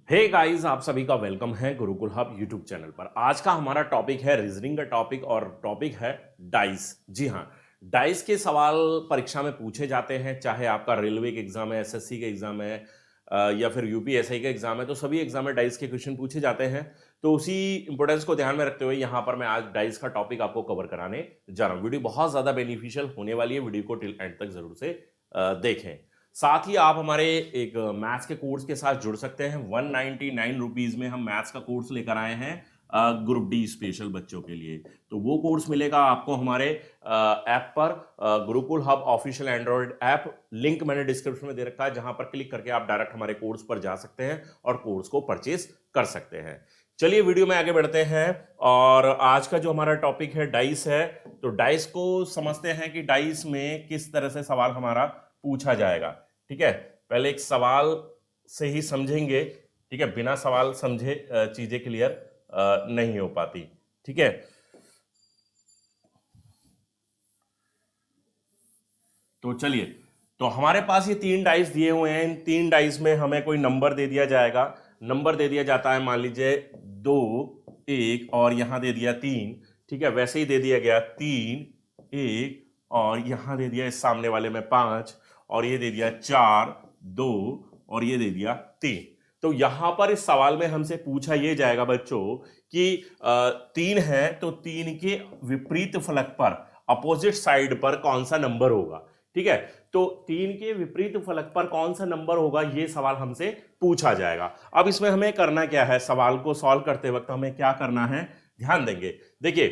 Hey guys, आप सभी का वेलकम है गुरुकुल हब यूट्यूब चैनल पर। आज का हमारा टॉपिक है रीजनिंग का टॉपिक और टॉपिक है डाइस। जी हाँ, डाइस के सवाल परीक्षा में पूछे जाते हैं, चाहे आपका रेलवे का एग्जाम है, एसएससी का एग्जाम है या फिर यूपीएससी का एग्जाम है, तो सभी एग्जाम में डाइस के क्वेश्चन पूछे जाते हैं। तो उसी इंपॉर्टेंस को ध्यान में रखते हुए यहाँ पर मैं आज डाइस का टॉपिक आपको कवर कराने जा रहा हूँ। वीडियो बहुत ज्यादा बेनिफिशियल होने वाली है, वीडियो को टिल एंड तक जरूर से देखें। साथ ही आप हमारे एक मैथ्स के कोर्स के साथ जुड़ सकते हैं। 199 रुपीज में हम मैथ्स का कोर्स लेकर आए हैं ग्रुप डी स्पेशल बच्चों के लिए। तो वो कोर्स मिलेगा आपको हमारे ऐप पर, Gurukul hub official Android app. Link मैंने डिस्क्रिप्शन में दे रखा है, जहां पर क्लिक करके आप डायरेक्ट हमारे कोर्स पर जा सकते हैं और कोर्स को परचेज कर सकते हैं। चलिए वीडियो में आगे बढ़ते हैं। और आज का जो हमारा टॉपिक है डाइस है, तो डाइस को समझते हैं कि डाइस में किस तरह से सवाल हमारा पूछा जाएगा। ठीक है, पहले एक सवाल से ही समझेंगे। ठीक है, बिना सवाल समझे चीजें क्लियर नहीं हो पाती। ठीक है, तो चलिए, तो हमारे पास ये 3 डाइस दिए हुए हैं। इन 3 डाइस में हमें कोई नंबर दे दिया जाएगा। नंबर दे दिया जाता है, मान लीजिए 2, 1 और यहां दे दिया 3। ठीक है, वैसे ही दे दिया गया 3, 1 और यहां दे दिया इस सामने वाले में 5 और ये दे दिया 4, 2 और ये दे दिया 3। तो यहां पर इस सवाल में हमसे पूछा ये जाएगा बच्चों कि 3 है तो 3 के विपरीत फलक पर, अपोजिट साइड पर कौन सा नंबर होगा। ठीक है, तो 3 के विपरीत फलक पर कौन सा नंबर होगा, ये सवाल हमसे पूछा जाएगा। अब इसमें हमें करना क्या है, सवाल को सॉल्व करते वक्त हमें क्या करना है, ध्यान देंगे। देखिए,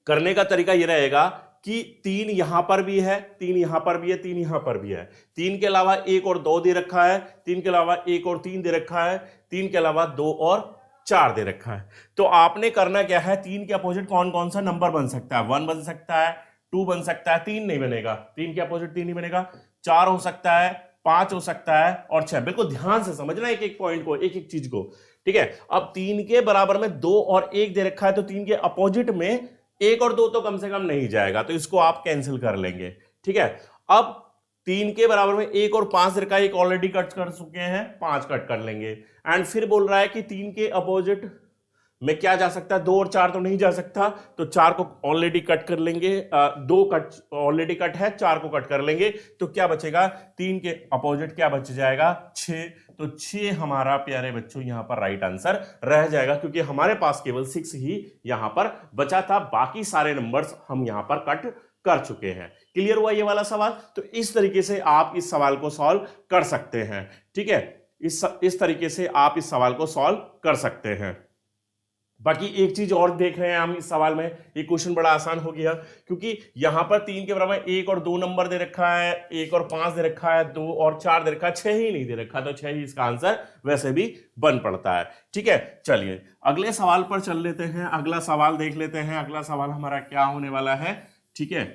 करने का तरीका ये रहेगा कि 3 यहां पर भी है, 3 यहां पर भी है, 3 यहां पर भी है। 3 के अलावा 1 और 2 दे रखा है, 3 के अलावा 1 और 3 दे रखा है, 3 के अलावा 2 और 4 दे रखा है। तो आपने करना क्या है, 3 के अपोजिट कौन कौन सा नंबर बन सकता है। 1 बन सकता है, 2 बन सकता है, 3 नहीं बनेगा, 3 के अपोजिट 3 नहीं बनेगा। 4 हो सकता है, 5 हो सकता है और 6। बिल्कुल ध्यान से समझना एक एक पॉइंट को, एक एक चीज को। ठीक है, अब 3 के बराबर में 2 और 1 दे रखा है, तो 3 के अपोजिट में 1 और 2 तो कम से कम नहीं जाएगा, तो इसको आप कैंसिल कर लेंगे। ठीक है, अब 3 के बराबर में 1 और 5 रखा है, एक ऑलरेडी कट कर चुके हैं, 5 कट कर लेंगे। एंड फिर बोल रहा है कि 3 के अपोजिट में क्या जा सकता है, 2 और 4 तो नहीं जा सकता, तो 4 को ऑलरेडी कट कर लेंगे। 2 कट ऑलरेडी कट है, 4 को कट कर लेंगे, तो क्या बचेगा, 3 के अपोजिट क्या बच जाएगा, 6। तो 6 हमारा प्यारे बच्चों यहां पर राइट आंसर रह जाएगा, क्योंकि हमारे पास केवल 6 ही यहां पर बचा था, बाकी सारे नंबर्स हम यहां पर कट कर चुके हैं। क्लियर हुआ ये वाला सवाल। तो इस तरीके से आप इस सवाल को सॉल्व कर सकते हैं। ठीक है, इस तरीके से आप इस सवाल को सॉल्व कर सकते हैं। बाकी एक चीज और देख रहे हैं हम इस सवाल में, ये क्वेश्चन बड़ा आसान हो गया, क्योंकि यहां पर 3 के बराबर 1 और 2 नंबर दे रखा है, 1 और 5 दे रखा है, 2 और 4 दे रखा है, 6 ही नहीं दे रखा, तो 6 ही इसका आंसर वैसे भी बन पड़ता है। ठीक है, चलिए अगले सवाल पर चल लेते हैं, अगला सवाल देख लेते हैं। अगला सवाल हमारा क्या होने वाला है, ठीक है,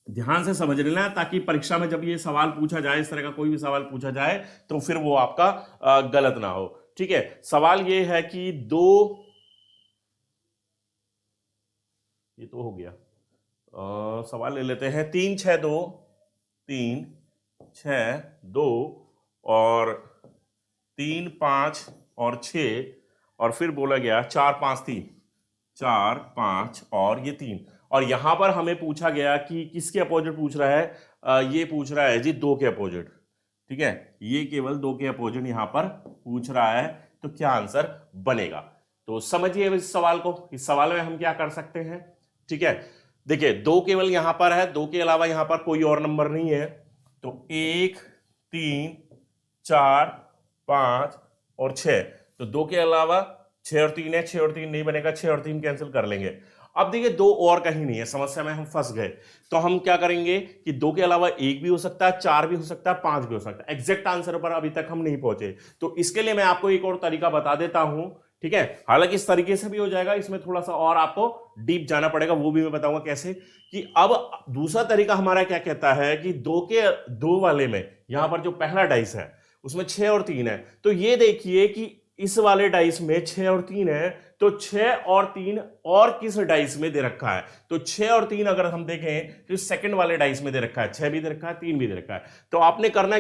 ध्यान से समझ लेना, ताकि परीक्षा में जब ये सवाल पूछा जाए, इस तरह का कोई भी सवाल पूछा जाए, तो फिर वो आपका गलत ना हो। ठीक है, सवाल ये है कि 2, ये तो हो गया, सवाल ले लेते हैं। 3, 6, 2, 3, 6, 2 और 3, 5 और 6 और फिर बोला गया 4, 5, 3, 4, 5 और ये 3। और यहां पर हमें पूछा गया कि किसके अपोजिट पूछ रहा है, ये पूछ रहा है जी 2 के अपोजिट। ठीक है, ये केवल 2 के अपोजिट यहां पर पूछ रहा है, तो क्या आंसर बनेगा। तो समझिए इस सवाल को। इस सवाल में हम क्या कर सकते हैं, ठीक है, देखिए 2 केवल यहां पर है, 2 के अलावा यहां पर कोई और नंबर नहीं है, तो 1, 3, 4, 5 और 6, तो 2 के अलावा 6 और 3 है, 6 और 3 नहीं बनेगा, 6 और 3 कैंसिल कर लेंगे। अब देखिए 2 और कहीं नहीं है, समस्या में हम फंस गए, तो हम क्या करेंगे कि 2 के अलावा 1 भी हो सकता है, 4 भी हो सकता है, 5 भी हो सकता है। एग्जैक्ट आंसर पर अभी तक हम नहीं पहुंचे, तो इसके लिए मैं आपको एक और तरीका बता देता हूं। ठीक है, हालांकि इस तरीके से भी हो जाएगा, इसमें थोड़ा सा और आपको डीप जाना पड़ेगा, वो भी मैं बताऊंगा कैसे। कि अब दूसरा तरीका हमारा क्या कहता है कि 2 के 2 वाले में यहां पर जो पहला डाइस है उसमें 6 और 3 है, तो ये देखिए कि इस वाले डाइस में 6 और 3 है, तो 6 और 3 और किस डाइस में दे रखा है, तो 6 और 3 अगर हम देखें तो सेकंड वाले डाइस में दे रखा है, 6 भी दे रखा है, 3 भी दे रखा है। तो आपने करना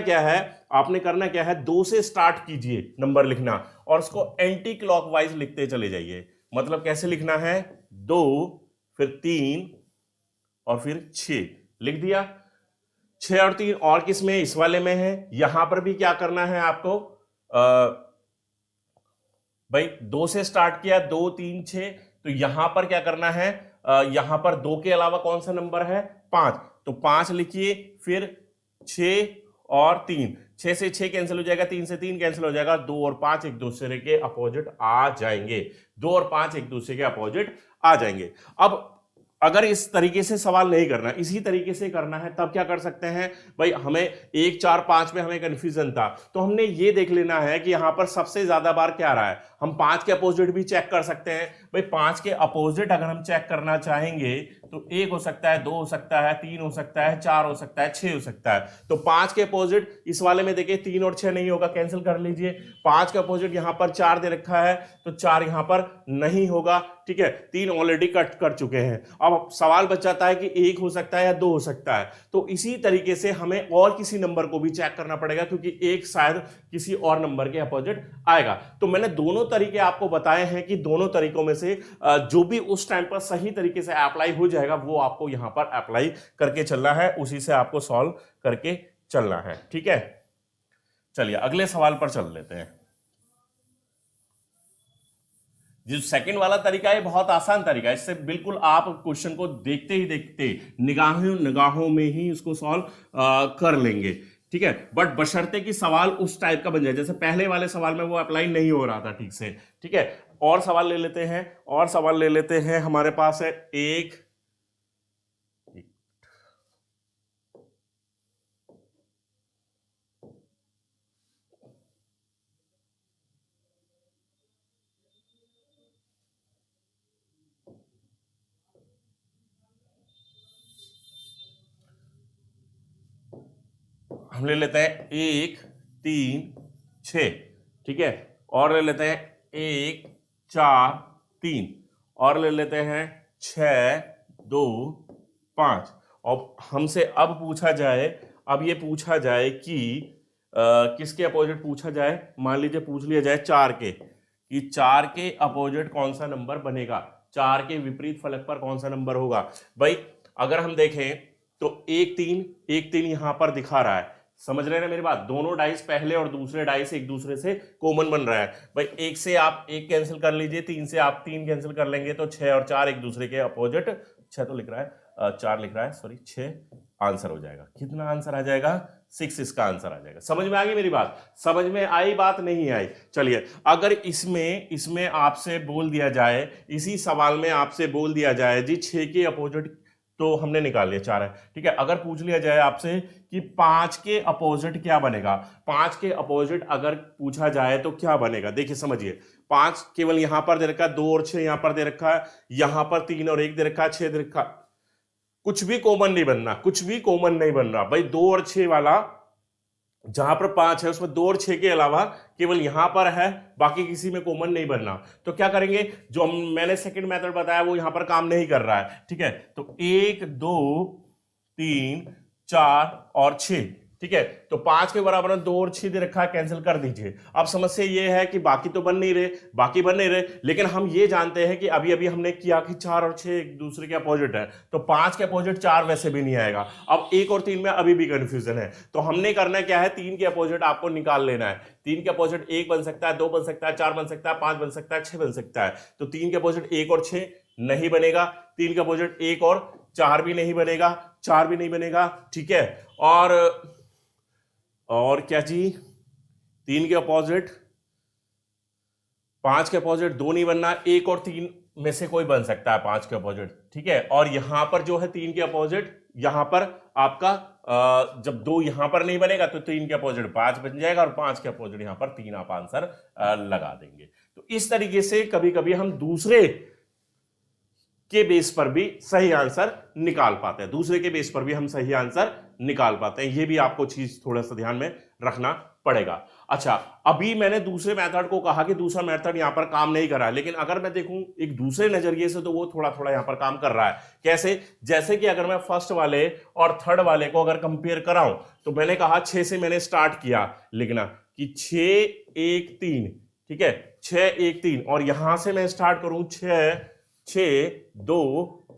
क्या है, 2 से स्टार्ट कीजिए नंबर लिखना और उसको एंटी क्लॉकवाइज लिखते चले जाइए। मतलब कैसे लिखना है, 2 फिर 3 और फिर 6 लिख दिया। 6 और 3 और किस में, इस वाले में है। यहां पर भी क्या करना है आपको, भाई 2 से स्टार्ट किया, 2 3 6, तो यहां पर क्या करना है, यहां पर 2 के अलावा कौन सा नंबर है, 5, तो 5 लिखिए, फिर 6 और 3, 6 से 6 कैंसिल हो जाएगा, 3 से 3 कैंसिल हो जाएगा, 2 और 5 एक दूसरे के अपोजिट आ जाएंगे, 2 और 5 एक दूसरे के अपोजिट आ जाएंगे। अब अगर इस तरीके से सवाल नहीं करना, इसी तरीके से करना है, तब क्या कर सकते हैं भाई, हमें 1 4 5 में हमें कंफ्यूजन था, तो हमने ये देख लेना है कि यहां पर सबसे ज्यादा बार क्या रहा है। हम 5 के अपोजिट भी चेक कर सकते हैं भाई, 5 के अपोजिट अगर हम चेक करना चाहेंगे तो 1 हो सकता है, 2 हो सकता है, 3 हो सकता है, 4 हो सकता है, 6 हो सकता है। तो 5 के अपोजिट इस वाले में देखिए 3 और 6 नहीं होगा, कैंसिल कर लीजिए। 5 के अपोजिट यहां पर 4 दे रखा है, तो 4 यहां पर नहीं होगा, ठीक है, 3 ऑलरेडी कट कर चुके हैं। अब सवाल बच जाता है कि 1 हो सकता है या 2 हो सकता है, तो इसी तरीके से हमें और किसी नंबर को भी चेक करना पड़ेगा, क्योंकि 1 शायद किसी और नंबर के अपोजिट आएगा। तो मैंने दोनों तरीके आपको बताए हैं कि दोनों तरीकों में से जो भी उस टाइम पर सही तरीके से अप्लाई हो जाएगा वो आपको यहां पर अप्लाई करके चलना है, उसी से आपको सॉल्व करके चलना है, ठीक है। चलिए अगले सवाल पर चल लेते हैं। जो सेकंड वाला तरीका है बहुत आसान तरीका है, इससे बिल्कुल आप क्वेश्चन को देखते ही देखते निगाहों में ही उसको सॉल्व कर लेंगे, ठीक है। बट बशर्ते कि सवाल उस टाइप का बन जाए, जैसे पहले वाले सवाल में वो अप्लाई नहीं हो रहा था ठीक से, ठीक है। और सवाल ले लेते हैं, हमारे पास है एक हम ले लेते हैं 1 3 6, ठीक है। और ले लेते हैं 1 4 3, और ले लेते हैं 6 2 5। और हमसे अब ये पूछा जाए कि किसके अपोजिट पूछा जाए, मान लीजिए पूछ लिया जाए 4 के, कि 4 के अपोजिट कौन सा नंबर बनेगा, 4 के विपरीत फलक पर कौन सा नंबर होगा। भाई अगर हम देखें तो 1 3 यहां पर दिखा रहा है, समझ रहे हैं ना मेरी बात, दोनों डाइस पहले और दूसरे डाइस एक दूसरे से कॉमन बन रहा है। भाई 1 से आप 1 कैंसिल कर लीजिए, 3 से आप 3 कैंसिल कर लेंगे, तो 6 और 4 एक दूसरे के अपोजिट, 6 तो लिख रहा है 4 लिख रहा है, सॉरी 6 आंसर हो जाएगा। कितना आंसर आ जाएगा, 6 इसका आंसर आ जाएगा। समझ में आ गई मेरी बात, समझ में आई बात, नहीं आई। चलिए अगर इसमें आपसे बोल दिया जाए, इसी सवाल में आपसे बोल दिया जाए जी 6 के अपोजिट, तो हमने निकाल लिया 4 है, ठीक है। अगर पूछ लिया जाए आपसे कि 5 के अपोजिट क्या बनेगा, 5 के अपोजिट अगर पूछा जाए तो क्या बनेगा, देखिए समझिए, 5 केवल यहां पर दे रखा है, 2 और 6 यहां पर दे रखा है, यहां पर 3 और 1 दे रखा है, 6 दे रखा, कुछ भी कॉमन नहीं बन रहा भाई। 2 और 6 वाला जहां पर 5 है उसमें 2 और 6 के अलावा केवल यहां पर है, बाकी किसी में कॉमन नहीं बनना। तो क्या करेंगे, जो मैंने सेकंड मेथड बताया वो यहां पर काम नहीं कर रहा है, ठीक है। तो 1 2 3 4 और 6, ठीक है। तो 5 के बराबर 2 और 6 दे रखा है, कैंसिल कर दीजिए। अब समस्या ये है कि बाकी तो बन नहीं रहे, लेकिन हम ये जानते हैं कि अभी अभी हमने किया कि 4 और 6 एक दूसरे के अपोजिट है, तो 5 के अपोजिट 4 वैसे भी नहीं आएगा। अब 1 और 3 में अभी भी कंफ्यूजन है, तो हमने करना क्या है, 3 के अपोजिट आपको निकाल लेना है। 3 के अपोजिट 1 बन सकता है, 2 बन सकता है, 4 बन सकता है, 5 बन सकता है, 6 बन सकता है। तो 3 के अपोजिट 1 और 6 नहीं बनेगा, 3 के अपोजिट 1 और 4 भी नहीं बनेगा, 4 भी नहीं बनेगा, ठीक है। और क्या जी, 3 के अपोजिट 5 के अपोजिट 2 नहीं बनना, 1 और 3 में से कोई बन सकता है 5 के अपोजिट, ठीक है। और यहां पर जो है 3 के अपोजिट, यहां पर आपका जब 2 यहां पर नहीं बनेगा तो 3 के अपोजिट 5 बन जाएगा, और 5 के अपोजिट यहां पर 3 आप आंसर लगा देंगे। तो इस तरीके से कभी कभी हम दूसरे के बेस पर भी सही आंसर निकाल पाते हैं, दूसरे के बेस पर भी हम सही आंसर निकाल पाते हैं। ये भी आपको चीज थोड़ा सा ध्यान में रखना पड़ेगा। अच्छा, अभी मैंने दूसरे मेथड को कहा कि दूसरा मेथड यहां पर काम नहीं कर रहा है, लेकिन अगर मैं देखूं एक दूसरे नजरिए से तो वो थोड़ा थोड़ा यहां पर काम कर रहा है। कैसे? जैसे कि अगर मैं फर्स्ट वाले और थर्ड वाले को अगर कंपेयर कराऊं तो मैंने कहा 6 से मैंने स्टार्ट किया लिखना कि 6 1 3, ठीक है, 6 1 3, और यहां से मैं स्टार्ट करूं 6 6 2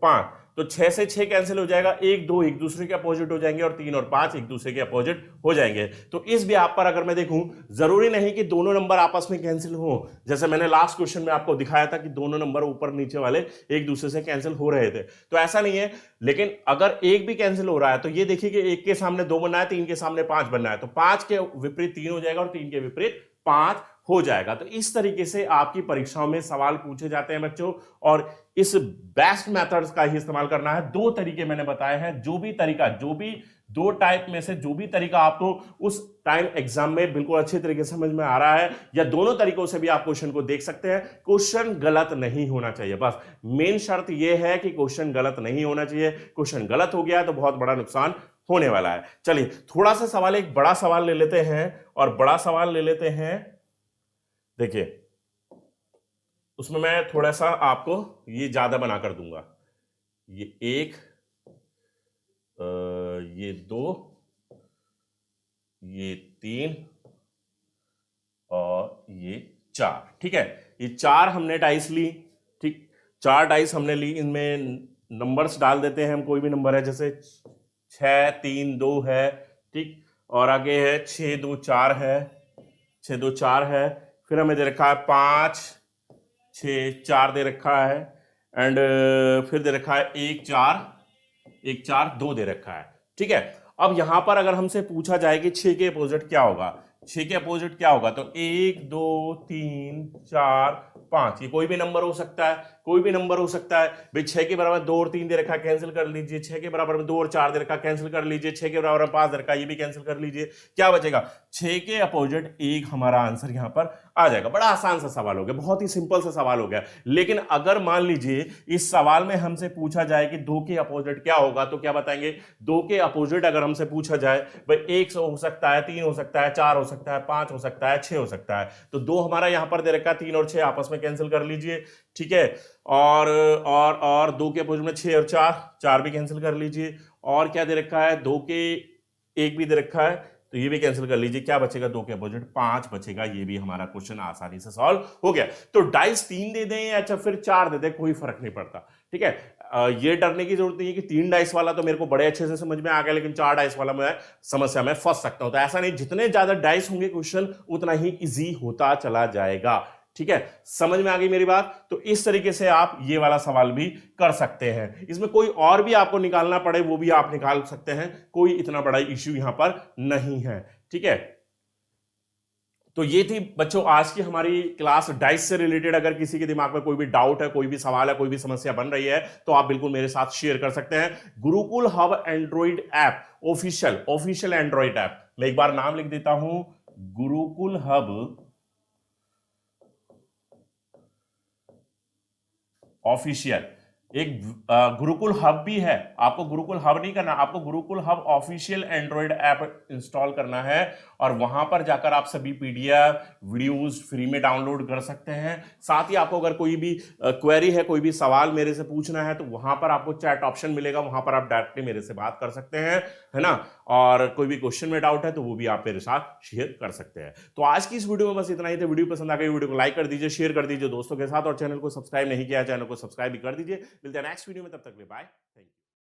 5, तो 6 से 6 कैंसिल हो जाएगा, 1 2 एक दूसरे के अपोजिट हो जाएंगे और 3 और 5 एक दूसरे के अपोजिट हो जाएंगे। तो इस व्याप पर अगर मैं देखूं, जरूरी नहीं कि दोनों नंबर आपस में कैंसिल हो, जैसे मैंने लास्ट क्वेश्चन में आपको दिखाया था कि दोनों नंबर ऊपर नीचे वाले एक दूसरे से कैंसिल हो रहे थे, तो ऐसा नहीं है। लेकिन अगर एक भी कैंसिल हो रहा है तो ये देखिए कि 1 के सामने 2 बनना है, 3 के सामने 5 बनना है, तो 5 के विपरीत 3 हो जाएगा और 3 के विपरीत 5 हो जाएगा। तो इस तरीके से आपकी परीक्षाओं में सवाल पूछे जाते हैं बच्चों, और इस बेस्ट मेथड्स का ही इस्तेमाल करना है। 2 तरीके मैंने बताए हैं, जो भी तरीका, जो भी 2 टाइप में से जो भी तरीका आपको उस टाइम एग्जाम में बिल्कुल अच्छे तरीके से समझ में आ रहा है, या दोनों तरीकों से भी आप क्वेश्चन को देख सकते हैं, क्वेश्चन गलत नहीं होना चाहिए। बस मेन शर्त यह है कि क्वेश्चन गलत नहीं होना चाहिए। क्वेश्चन गलत हो गया तो बहुत बड़ा नुकसान होने वाला है। चलिए थोड़ा सा सवाल, एक बड़ा सवाल ले लेते हैं, और बड़ा सवाल ले लेते हैं। देखिए उसमें मैं थोड़ा सा आपको ये ज्यादा बनाकर दूंगा, ये 1, ये 2, ये 3 और ये 4, ठीक है। ये 4 हमने डाइस ली, ठीक, 4 डाइस हमने ली, इनमें नंबर्स डाल देते हैं हम, कोई भी नंबर है, जैसे 6 3 2 है, ठीक, और आगे है 6 2 4 है, 6 2 4 है, फिर हमें दे रखा है 5 6 4 दे रखा है, एंड फिर दे रखा है 1 4 2 दे रखा है, ठीक है। अब यहां पर अगर हमसे पूछा जाए कि 6 के अपोजिट क्या होगा, 6 के अपोजिट क्या होगा, तो 1 2 3 4 5, ये कोई भी नंबर हो सकता है, कोई भी नंबर हो सकता है भाई। 6 के बराबर 2 और 3 दे रखा है, कैंसिल कर लीजिए। 6 के बराबर में 2 और 4 दे रखा है, कैंसिल कर लीजिए। 6 के बराबर में 5 दे रखा है, ये भी कैंसिल कर लीजिए। क्या बचेगा? 6 के अपोजिट 1 हमारा आंसर यहां पर आ जाएगा। बड़ा आसान सा सवाल हो गया, बहुत ही सिंपल सा सवाल हो गया। लेकिन अगर मान लीजिए इस सवाल में हमसे पूछा जाए कि 2 के अपोजिट क्या होगा, तो क्या बताएंगे? 2 के अपोजिट अगर हमसे पूछा जाए भाई 1 हो सकता है, 3 हो सकता है, 4 हो सकता है, 5 हो सकता है, 6 हो सकता है, तो 2 हमारा यहां पर दे रखा है, 3 और 6 आपस में कैंसिल कर लीजिए, ठीक है। और 2 के अपोजिट में 6 और 4 भी कैंसिल कर लीजिए। और क्या दे रखा है? 2 के 1 भी दे रखा है, तो ये भी कैंसिल कर लीजिए। क्या बचेगा? 2 के अपोजिट 5 बचेगा। ये भी हमारा क्वेश्चन आसानी से सॉल्व हो गया। तो डाइस 3 दे दें या फिर 4 दे दें, कोई फर्क नहीं पड़ता, ठीक है। ये डरने की जरूरत नहीं है कि 3 डाइस वाला तो मेरे को बड़े अच्छे से समझ में आ गया, लेकिन 4 डाइस वाला मैं समस्या में फंस सकता हूं। तो ऐसा नहीं, जितने ज्यादा डाइस होंगे क्वेश्चन उतना ही इजी होता चला जाएगा, ठीक है। समझ में आ गई मेरी बात? तो इस तरीके से आप ये वाला सवाल भी कर सकते हैं। इसमें कोई और भी आपको निकालना पड़े वो भी आप निकाल सकते हैं, कोई इतना बड़ा इश्यू यहां पर नहीं है, ठीक है। तो ये थी बच्चों आज की हमारी क्लास डाइस से रिलेटेड। अगर किसी के दिमाग में कोई भी डाउट है, कोई भी सवाल है, कोई भी समस्या बन रही है, तो आप बिल्कुल मेरे साथ शेयर कर सकते हैं। Gurukul hub Android app, official Android app, मैं एक बार नाम लिख देता हूं, गुरुकुल हब ऑफिशियल। एक गुरुकुल हब भी है, आपको गुरुकुल हब नहीं करना, आपको Gurukul hub official Android app install करना है, और वहां पर जाकर आप सभी पीडीएफ वीडियोस फ्री में डाउनलोड कर सकते हैं। साथ ही आपको अगर कोई भी क्वेरी है, कोई भी सवाल मेरे से पूछना है, तो वहां पर आपको चैट ऑप्शन मिलेगा, वहां पर आप डायरेक्टली मेरे से बात कर सकते हैं, है ना। और कोई भी क्वेश्चन में डाउट है तो वो भी आप मेरे साथ शेयर कर सकते हैं। तो आज की इस वीडियो में बस इतना ही था। वीडियो पसंद आ गई, वीडियो को लाइक कर दीजिए, शेयर कर दीजिए दोस्तों के साथ, और चैनल को सब्सक्राइब नहीं किया, चैनल को सब्सक्राइब भी कर दीजिए। मिलते हैं नेक्स्ट वीडियो में, तब तक के लिए बाय, थैंक यू।